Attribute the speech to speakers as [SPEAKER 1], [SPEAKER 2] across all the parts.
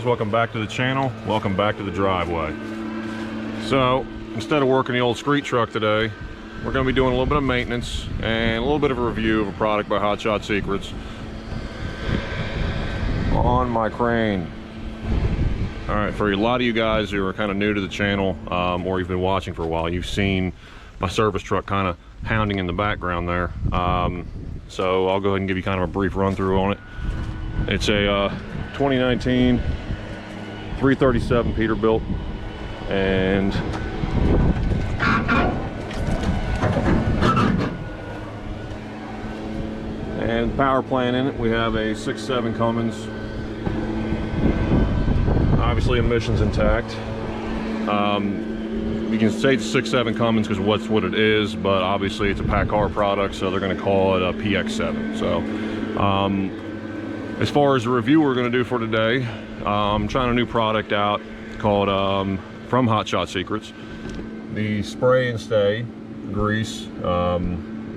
[SPEAKER 1] welcome back to the channel. Welcome back to the driveway. So instead of working the old street truck today, we're going to be doing a little bit of maintenance and a little bit of a review of a product by Hotshot Secrets on my crane. All right, for a lot of you guys who are kind of new to the channel, or you've been watching for a while, you've seen my service truck kind of hounding in the background there. So I'll go ahead and give you kind of a brief run through on it. It's a 2019 337 Peterbilt, and power plant in it. We have a 6.7 Cummins. Obviously emissions intact. You can say it's 6.7 Cummins because what's what it is, but obviously it's a PACCAR product, so they're going to call it a PX7. So as far as the review we're going to do for today, I'm trying a new product out called from Hotshot Secrets, the spray and stay grease.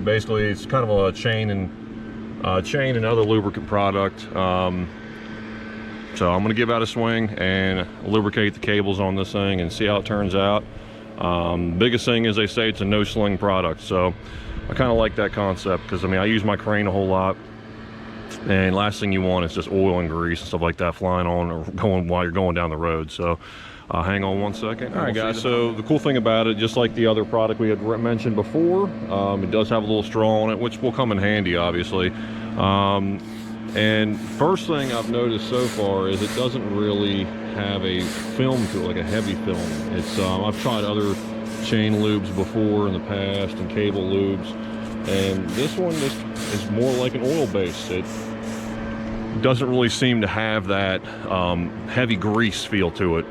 [SPEAKER 1] Basically it's kind of a chain and other lubricant product. So I'm going to give that a swing and lubricate the cables on this thing and see how it turns out. Biggest thing is they say it's a no sling product, so I kind of like that concept because I mean I use my crane a whole lot, and last thing you want is just oil and grease and stuff like that flying on or going while you're going down the road. So hang on one second. All right guys, so the cool thing about it, just like the other product we had mentioned before, it does have a little straw on it, which will come in handy obviously. And first thing I've noticed so far is it doesn't really have a film to it, like a heavy film. It's I've tried other chain lubes before in the past and cable lubes, and this one is more like an oil base. It doesn't really seem to have that heavy grease feel to it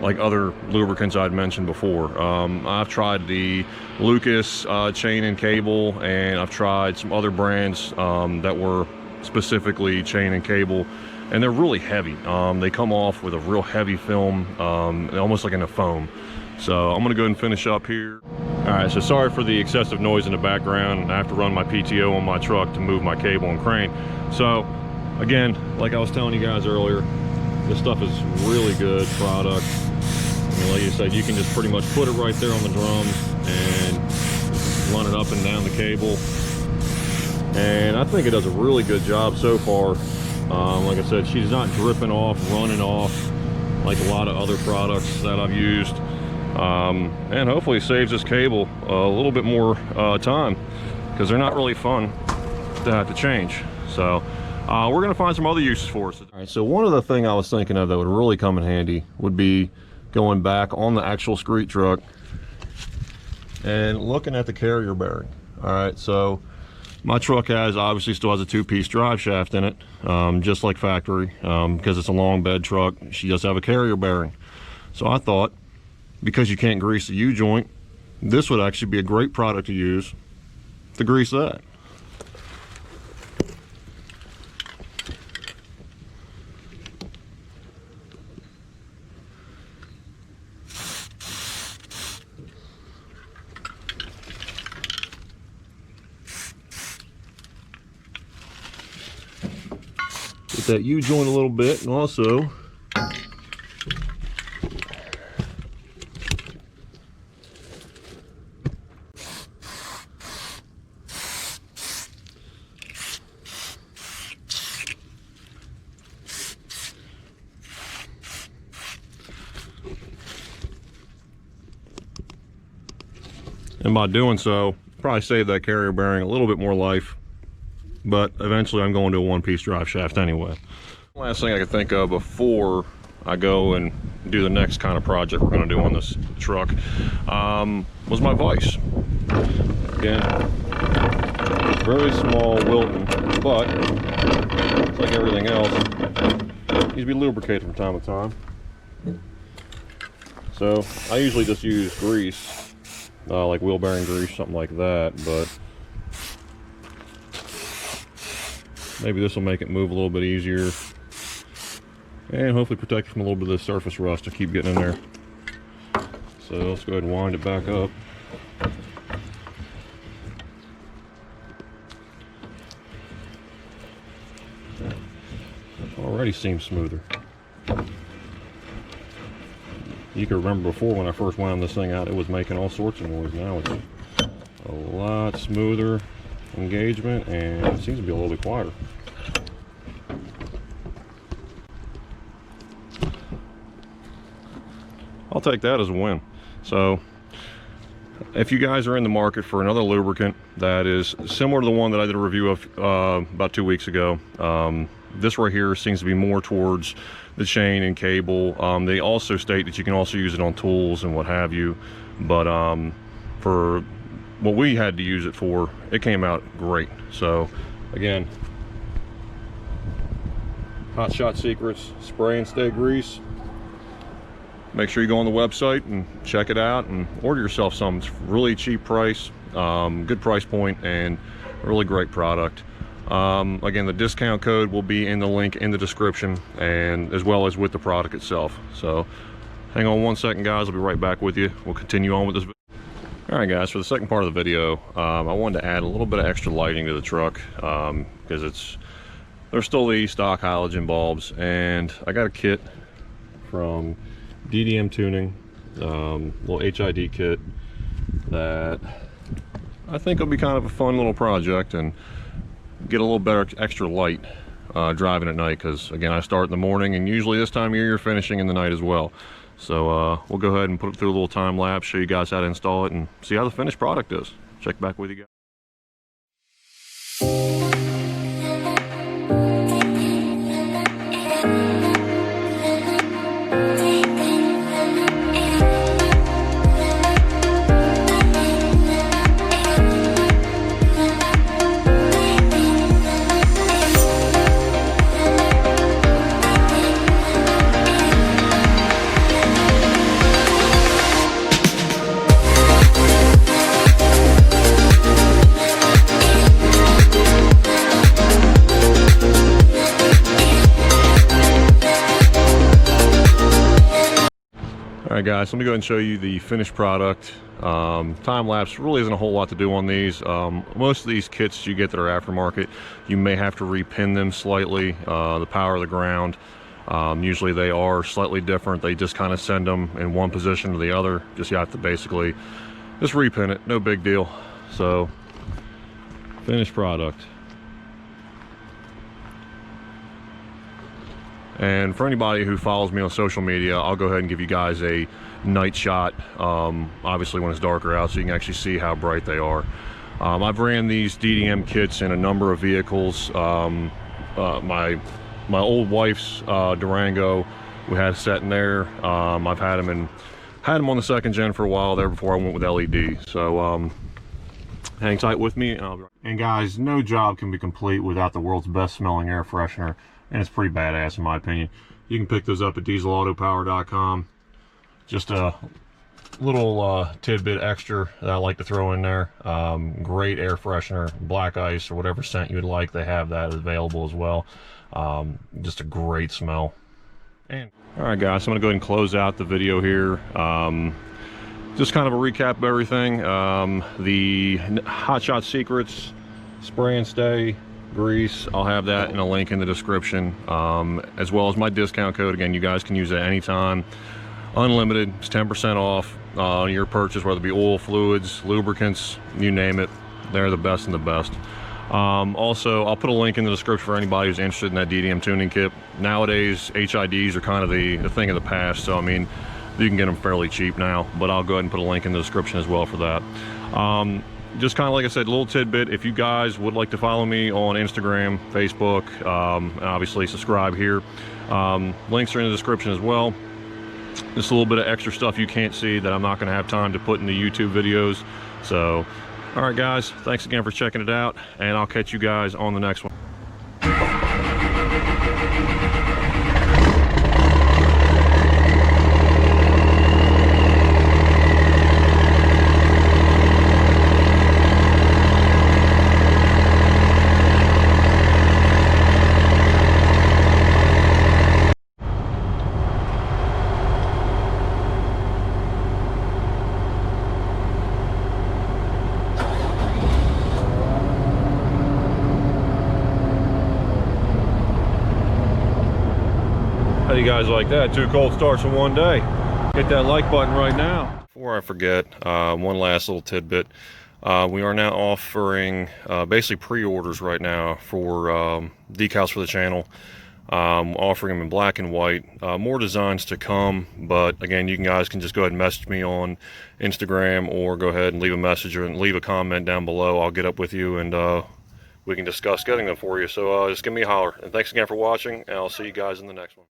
[SPEAKER 1] like other lubricants I'd mentioned before. I've tried the Lucas chain and cable, and I've tried some other brands that were specifically chain and cable, and they're really heavy. They come off with a real heavy film, almost like in a foam. So I'm gonna go ahead and finish up here. All right, so sorry for the excessive noise in the background. I have to run my PTO on my truck to move my cable and crane. So again, like I was telling you guys earlier, this stuff is really good product. I mean, like you said, you can just pretty much put it right there on the drums and run it up and down the cable. And I think it does a really good job so far. Like I said, she's not dripping off, running off like a lot of other products that I've used. And hopefully saves this cable a little bit more time, because they're not really fun to have to change. So we're gonna find some other uses for us. All right, so one other thing I was thinking of that would really come in handy would be going back on the actual street truck and looking at the carrier bearing. All right, so my truck obviously still has a 2-piece drive shaft in it, just like factory, because it's a long bed truck. She does have a carrier bearing. So I thought, because you can't grease the U-joint, this would actually be a great product to use to grease that. Get that U-joint a little bit, and also by doing so, probably save that carrier bearing a little bit more life. But eventually I'm going to a 1-piece drive shaft anyway. Last thing I could think of before I go and do the next kind of project we're going to do on this truck was my vise. Again, very small Wilkin, but it's like everything else, needs to be lubricated from time to time. So I usually just use grease, like wheel bearing grease, something like that, but maybe this will make it move a little bit easier and hopefully protect it from a little bit of the surface rust to keep getting in there. So let's go ahead and wind it back up. Already seems smoother. You can remember before when I first wound this thing out, it was making all sorts of noise. Now it's a lot smoother engagement and it seems to be a little bit quieter. I'll take that as a win. So if you guys are in the market for another lubricant that is similar to the one that I did a review of about 2 weeks ago, this right here seems to be more towards the chain and cable. They also state that you can also use it on tools and what have you, but for what we had to use it for, it came out great. So again, Hotshot Secrets Spray and Stay Grease. Make sure you go on the website and check it out and order yourself some. It's really cheap price, good price point, and a really great product. Again, the discount code will be in the link in the description, and as well as with the product itself. So hang on 1 second, guys. I'll be right back with you. We'll continue on with this video. All right, guys, for the second part of the video, I wanted to add a little bit of extra lighting to the truck because there's still the stock halogen bulbs, and I got a kit from DDM Tuning, little HID kit that I think will be kind of a fun little project and get a little better extra light driving at night, because again, I start in the morning and usually this time of year you're finishing in the night as well. So we'll go ahead and put it through a little time lapse, show you guys how to install it and see how the finished product is. Check back with you guys. Alright guys, let me go ahead and show you the finished product. Time lapse really isn't a whole lot to do on these. Most of these kits you get that are aftermarket, you may have to repin them slightly, the power of the ground. Usually they are slightly different. They just kind of send them in one position to the other. Just you have to basically just repin it, no big deal. So, finished product. And for anybody who follows me on social media, I'll go ahead and give you guys a night shot, obviously when it's darker out, so you can actually see how bright they are. I've ran these DDM kits in a number of vehicles. My old wife's Durango, we had a set in there. I've had them on the second gen for a while there before I went with LED. So hang tight with me, and I'll be right. And guys, no job can be complete without the world's best smelling air freshener. And it's pretty badass in my opinion. You can pick those up at dieselautopower.com. Just a little tidbit extra that I like to throw in there. Great air freshener, black ice or whatever scent you would like, they have that available as well. Just a great smell. And all right guys, so I'm gonna go ahead and close out the video here. Just kind of a recap of everything. The Hotshot Secrets Spray and Stay Grease, I'll have that in a link in the description, as well as my discount code. Again, you guys can use it anytime. Unlimited, it's 10% off your purchase, whether it be oil, fluids, lubricants, you name it. They're the best and the best. Also, I'll put a link in the description for anybody who's interested in that DDM tuning kit. Nowadays, HIDs are kind of the thing of the past, so I mean, you can get them fairly cheap now, but I'll go ahead and put a link in the description as well for that. Just kind of like I said, a little tidbit, if you guys would like to follow me on Instagram, Facebook, and obviously subscribe here. Links are in the description as well. Just a little bit of extra stuff you can't see that I'm not going to have time to put in the YouTube videos. So, all right guys, thanks again for checking it out, and I'll catch you guys on the next one. How do you guys like that? 2 cold starts in one day. Hit that like button right now. Before I forget, one last little tidbit. We are now offering basically pre-orders right now for decals for the channel. Offering them in black and white. More designs to come, but again, you guys can just go ahead and message me on Instagram, or go ahead and leave a message and leave a comment down below. I'll get up with you and we can discuss getting them for you. So just give me a holler. And thanks again for watching, and I'll see you guys in the next one.